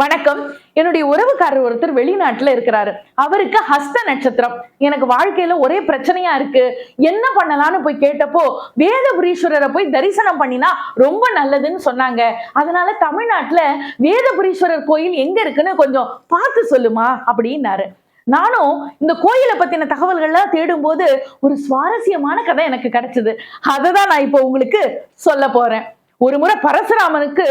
வணக்கம். என்னுடைய உறவுக்காரர் ஒருத்தர் வெளிநாட்டுல இருக்கிறாரு. அவருக்கு ஹஸ்த நட்சத்திரம். எனக்கு வாழ்க்கையில ஒரே பிரச்சனையா இருக்கு, என்ன பண்ணலாம்னு போய் கேட்டப்போ வேதபுரீஸ்வரரை போய் தரிசனம் பண்ணினா ரொம்ப நல்லதுன்னு சொன்னாங்க. அதனால தமிழ்நாட்டுல வேதபுரீஸ்வரர் கோயில் எங்க இருக்குன்னு கொஞ்சம் பார்த்து சொல்லுமா அப்படின்னாரு. நானும் இந்த கோயிலை பத்தின தகவல்கள்லாம் தேடும் போது ஒரு சுவாரஸ்யமான கதை எனக்கு கிடைச்சது. அததான் நான் இப்போ உங்களுக்கு சொல்ல போறேன். ஒரு முறை பரசுராமனுக்கு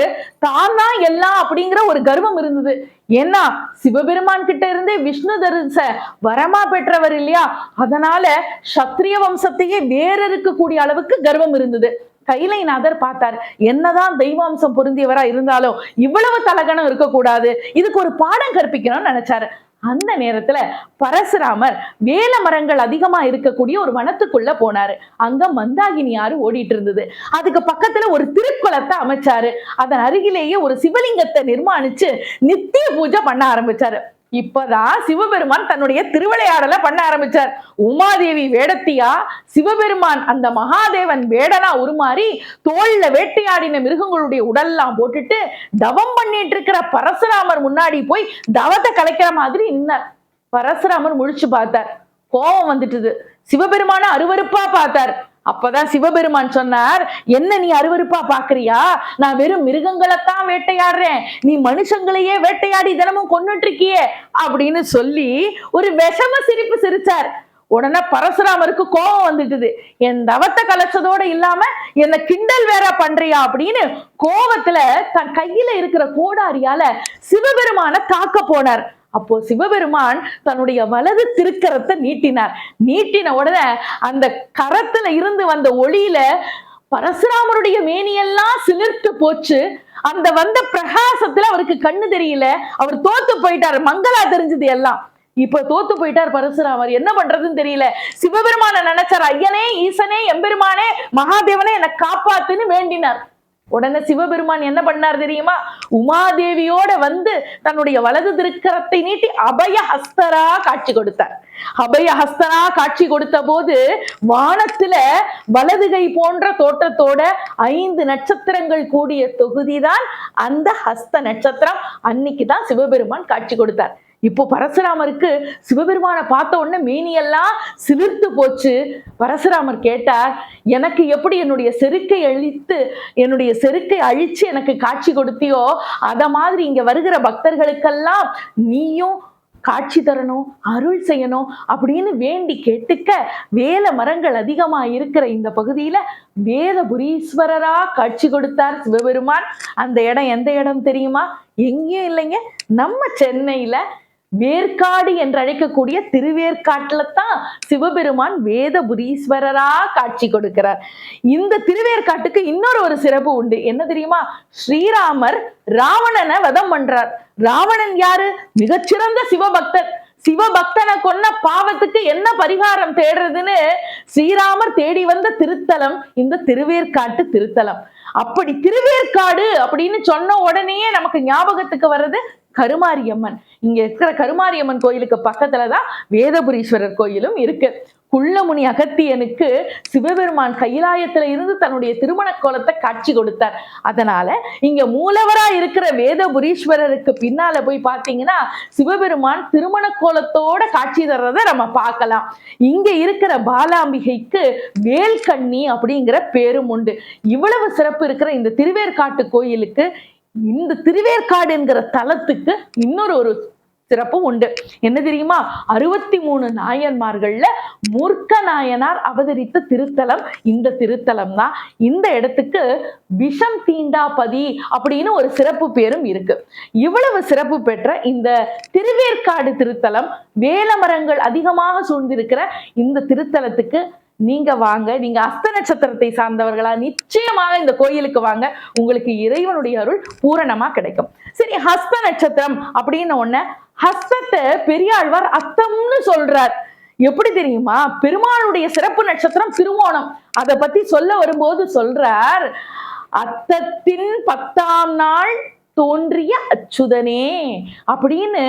தான் தான் எல்லாம் அப்படிங்கிற ஒரு கர்வம் இருந்தது. ஏன்னா சிவபெருமான் கிட்ட இருந்தே விஷ்ணு தரிச வரமா பெற்றவர் இல்லையா, அதனால சத்திரிய வம்சத்தையே வேற இருக்கக்கூடிய அளவுக்கு கர்வம் இருந்தது. கைலைநாதர் பார்த்தார், என்னதான் தெய்வாம்சம் பொருந்தியவரா இருந்தாலும் இவ்வளவு தலகணம் இருக்கக்கூடாது, இதுக்கு ஒரு பாடம் கற்பிக்கணும்னு நினைச்சாரு. அந்த நேரத்துல பரசுராமர் வேல மரங்கள் அதிகமா இருக்கக்கூடிய ஒரு வனத்துக்குள்ள போனாரு. அங்க மந்தாகினி ஆறு ஓடிட்டு இருந்தது. அதுக்கு பக்கத்துல ஒரு திருக்குளத்தை அமைச்சாரு. அதன் அருகிலேயே ஒரு சிவலிங்கத்தை நிர்மாணிச்சு நித்திய பூஜை பண்ண ஆரம்பிச்சாரு. இப்பதான் சிவபெருமான் தன்னுடைய திருவிளையாடலை பண்ண ஆரம்பிச்சார். உமாதேவி வேடத்தியா, சிவபெருமான் அந்த மகாதேவன் வேடனா உருமாறி தோல்ல வேட்டையாடின மிருகங்களுடைய உடல்லாம் போட்டுட்டு தவம் பண்ணிட்டு இருக்கிற பரசுராமர் முன்னாடி போய் தவத்தை கலைக்கிற மாதிரி நின்னார். பரசுராமர் முழிச்சு பார்த்தார். கோபம் வந்துட்டுது. சிவபெருமான அருவருப்பா பார்த்தார். அப்பதான் சிவபெருமான் சொன்னார், என்ன நீ அருவருப்பா பாக்குறியா? நான் வெறும் மிருகங்களைத்தான் வேட்டையாடுறேன், நீ மனுஷங்களையே வேட்டையாடி தினமும் கொன்னுட்டு இருக்கியே அப்படின்னு சொல்லி ஒரு விஷம சிரிப்பு சிரிச்சார். உடனே பரசுராமருக்கு கோபம் வந்துட்டுது. என் தவத்தை கலைச்சதோட இல்லாம என்ன கிண்டல் வேற பண்றியா அப்படின்னு கோபத்துல தன் கையில இருக்கிற கோடாரியால சிவபெருமான தாக்க போனார். அப்போ சிவபெருமான் தன்னுடைய வலது திருக்கரத்தை நீட்டினார். நீட்டின உடனே அந்த கரத்துல இருந்து வந்த ஒளியில பரசுராமருடைய மேனியெல்லாம் சிலிர்த்து போச்சு. அந்த வந்த பிரகாசத்துல அவருக்கு கண்ணு தெரியல. அவர் தோத்து போயிட்டார். மங்களா தெரிஞ்சது எல்லாம். இப்ப தோத்து போயிட்டார் பரசுராமர். என்ன பண்றதுன்னு தெரியல. சிவபெருமான நினைச்சார், ஐயனே, ஈசனே, எம்பெருமானே, மகாதேவனே என்னை காப்பாத்துன்னு வேண்டினார். உடனே சிவபெருமான் என்ன பண்ணார் தெரியுமா? உமாதேவியோட வந்து தன்னுடைய வலது திருக்கரத்தை நீட்டி அபய ஹஸ்தரா காட்சி கொடுத்தார். அபய ஹஸ்தரா காட்சி கொடுத்த போது வானத்துல வலது கை போன்ற தோற்றத்தோட 5 நட்சத்திரங்கள் கூடிய தொகுதிதான் அந்த ஹஸ்த நட்சத்திரம். அன்னைக்குதான் சிவபெருமான் காட்சி கொடுத்தார். இப்போ பரசுராமருக்கு சிவபெருமானை பார்த்த உடனே மேனியெல்லாம் சிலிர்த்து போச்சு. பரசுராமர் கேட்டார், எனக்கு எப்படி என்னுடைய செருக்கை அழிச்சு எனக்கு காட்சி கொடுத்தியோ அத மாதிரி இங்க வருகிற பக்தர்களுக்கெல்லாம் நீயும் காட்சி தரணும், அருள் செய்யணும் அப்படின்னு வேண்டி கேட்டுக்க வேல மரங்கள் அதிகமா இருக்கிற இந்த பகுதியில வேதபுரீஸ்வரரா காட்சி கொடுத்தார் சிவபெருமான். அந்த இடம் எந்த இடம் தெரியுமா? எங்கேயும் இல்லைங்க, நம்ம சென்னையில வேற்காடு என்று அழைக்கக்கூடிய திருவேற்காட்டுல தான் சிவபெருமான் வேதபுரீஸ்வரரா காட்சி கொடுக்கிறார். இந்த திருவேற்காட்டுக்கு இன்னொரு சிறப்பு உண்டு. என்ன தெரியுமா? ஸ்ரீராமர் ராவணனை வதம் பண்றார். ராவணன் யாரு? மிகச்சிறந்த சிவபக்தர். சிவபக்தனை கொன்ன பாவத்துக்கு என்ன பரிகாரம் தேடுறதுன்னு ஸ்ரீராமர் தேடி வந்த திருத்தலம் இந்த திருவேற்காட்டு திருத்தலம். அப்படி திருவேற்காடு அப்படின்னு சொன்ன உடனேயே நமக்கு ஞாபகத்துக்கு வர்றது கருமாரியம்மன். இங்க இருக்கிற கருமாரியம்மன் கோயிலுக்கு பக்கத்துலதான் வேதபுரீஸ்வரர் கோயிலும் இருக்கு. குள்ளமுனி அகத்தியனுக்கு சிவபெருமான் கைலாயத்துல இருந்து தன்னுடைய திருமண கோலத்தை காட்சி கொடுத்தார். அதனால இங்க மூலவரா இருக்கிற வேதபுரீஸ்வரருக்கு பின்னால போய் பார்த்தீங்கன்னா சிவபெருமான் திருமண கோலத்தோட காட்சி தர்றதை நம்ம பார்க்கலாம். இங்க இருக்கிற பாலாம்பிகைக்கு வேல்கண்ணி அப்படிங்கிற பேரும் உண்டு. இவ்வளவு சிறப்பு இருக்கிற இந்த திருவேற்காட்டு கோயிலுக்கு, இந்த திருவேற்காடு என்கிற தலத்துக்கு இன்னொரு சிறப்பு உண்டு. என்ன தெரியுமா? 63 நாயன்மார்கள்ல மூர்க்க நாயனார் அவதரித்த திருத்தலம் இந்த திருத்தலம் தான். இந்த இடத்துக்கு விஷம் தீண்டாபதி அப்படின்னு ஒரு சிறப்பு பேரும் இருக்கு. இவ்வளவு சிறப்பு பெற்ற இந்த திருவேற்காடு திருத்தலம், வேலமரங்கள் அதிகமாக சூழ்ந்திருக்கிற இந்த திருத்தலத்துக்கு நீங்க வாங்க. நீங்க ஹஸ்த நட்சத்திரத்தை சார்ந்தவர்களா நிச்சயமாக இந்த கோயிலுக்கு வாங்க. உங்களுக்கு இறைவனுடைய அருள் பூரணமா கிடைக்கும். சரி, ஹஸ்த நட்சத்திரம் அப்படின்னு ஒண்ணு, ஹஸ்தத்தை பெரியாழ்வார் அத்தம்னு சொல்றார். எப்படி தெரியுமா? பெருமாளுடைய சிறப்பு நட்சத்திரம் திருவோணம். அதை பத்தி சொல்ல வரும்போது சொல்றார், அத்தத்தின் 10ஆம் நாள் தோன்றிய அச்சுதனே அப்படின்னு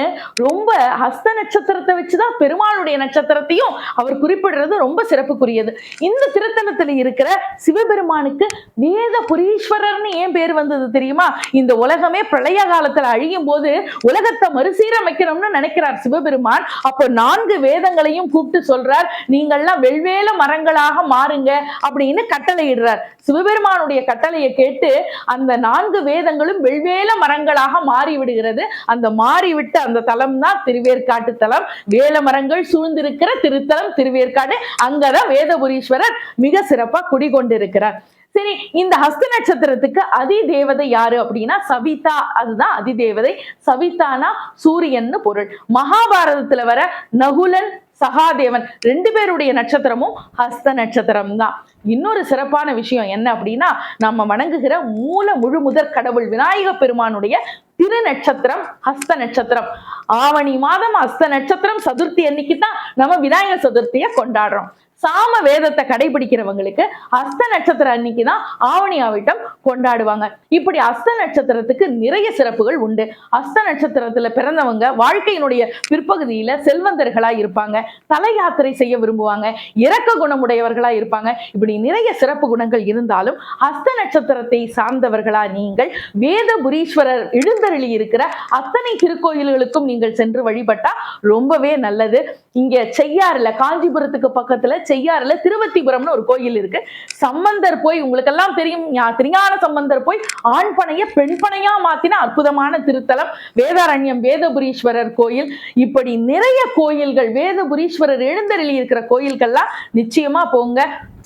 ரொம்ப ஹஸ்த நட்சத்திரத்தை வச்சுதான் பெருமாளுடைய நட்சத்திரத்தையும் அவர் குறிப்பிடுறது ரொம்ப சிறப்புக்குரியது. இந்த திருத்தலத்தில் இருக்கிற சிவபெருமானுக்கு வேத புரீஸ்வரர்னு ஏன் பேர் வந்தது தெரியுமா? இந்த உலகமே பிரளய காலத்துல அழியும் போது உலகத்தை மறுசீரமைக்கணும்னு நினைக்கிறார் சிவபெருமான். அப்போ 4 வேதங்களையும் கூப்பிட்டு சொல்றார், நீங்கள்லாம் வெள்வேல மரங்களாக மாறுங்க அப்படின்னு கட்டளையிடுறார். சிவபெருமானுடைய கட்டளையை கேட்டு அந்த 4 வேதங்களும் வெள்வேல மரங்களாக மாறிவிடுகிறது. அந்த மாறிவிட்ட அந்த தலம் தான் திருவேற்காட்டு தலம். வேல மரங்கள் சூழ்ந்திருக்கிற திருத்தலம் திருவேற்காடு. அங்கதான் வேதபுரீஸ்வரர் மிக சிறப்பா குடிகொண்டிருக்கிறார். சரி, இந்த ஹஸ்த நட்சத்திரத்துக்கு அதி தேவதை யாரு அப்படின்னா சவிதா. அதுதான் அதி தேவதை. சவிதானா சூரியன் பொருள். மகாபாரதத்துல வர நகுலன் சகாதேவன் 2 பேருடைய நட்சத்திரமும் ஹஸ்த நட்சத்திரம் தான். இன்னொரு சிறப்பான விஷயம் என்ன அப்படின்னா, நம்ம வணங்குகிற முழு முதற் கடவுள் விநாயக பெருமானுடைய திரு நட்சத்திரம் ஹஸ்த நட்சத்திரம். ஆவணி மாதம் ஹஸ்த நட்சத்திரம் சதுர்த்தி அன்னைக்கு தான் நம்ம விநாயகர் சதுர்த்தியை கொண்டாடுறோம். சாம வேதத்தை கடைபிடிக்கிறவங்களுக்கு ஹஸ்த நட்சத்திரம் அன்னைக்குதான் ஆவணி ஆவிட்டம் கொண்டாடுவாங்க. இப்படி ஹஸ்த நட்சத்திரத்துக்கு நிறைய சிறப்புகள் உண்டு. ஹஸ்த நட்சத்திரத்துல பிறந்தவங்க வாழ்க்கையினுடைய பிற்பகுதியில செல்வந்தர்களா இருப்பாங்க, தல யாத்திரை செய்ய விரும்புவாங்க, இரக்க குணமுடையவர்களா இருப்பாங்க. இப்படி நிறைய சிறப்பு குணங்கள் இருந்தாலும் ஹஸ்த நட்சத்திரத்தை சார்ந்தவர்களா நீங்கள் வேதபுரீஸ்வரர் எழுந்தருளி இருக்கிற அத்தனை திருக்கோயில்களுக்கும் நீங்கள் சென்று வழிபட்டா ரொம்பவே நல்லது. இங்க செய்யாறுல, காஞ்சிபுரத்துக்கு பக்கத்துல செய்யாறுல திருவத்திபுரம்னு ஒரு கோயில் இருக்கு. சம்பந்தர் போய், உங்களுக்கு எல்லாம் தெரியும், திருஞான சம்பந்தர் போய் ஆண் பனைய பெண் பனையா மாத்தின அற்புதமான திருத்தலம் வேதாரண்யம் வேதபுரீஸ்வரர் கோயில். இப்படி நிறைய கோயில்கள், வேதபுரீஸ்வரர் எழுந்தருளி இருக்கிற கோயில்கள்லாம் நிச்சயமா போங்க.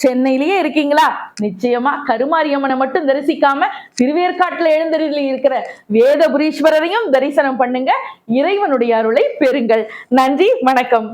சென்னையிலேயே இருக்கீங்களா, நிச்சயமா கருமாரியம்மனை மட்டும் தரிசிக்காம திருவேற்காட்டுல எழுந்தருளி இருக்கிற வேதபுரீஸ்வரரையும் தரிசனம் பண்ணுங்க. இறைவனுடைய அருளை பெறுங்கள். நன்றி, வணக்கம்.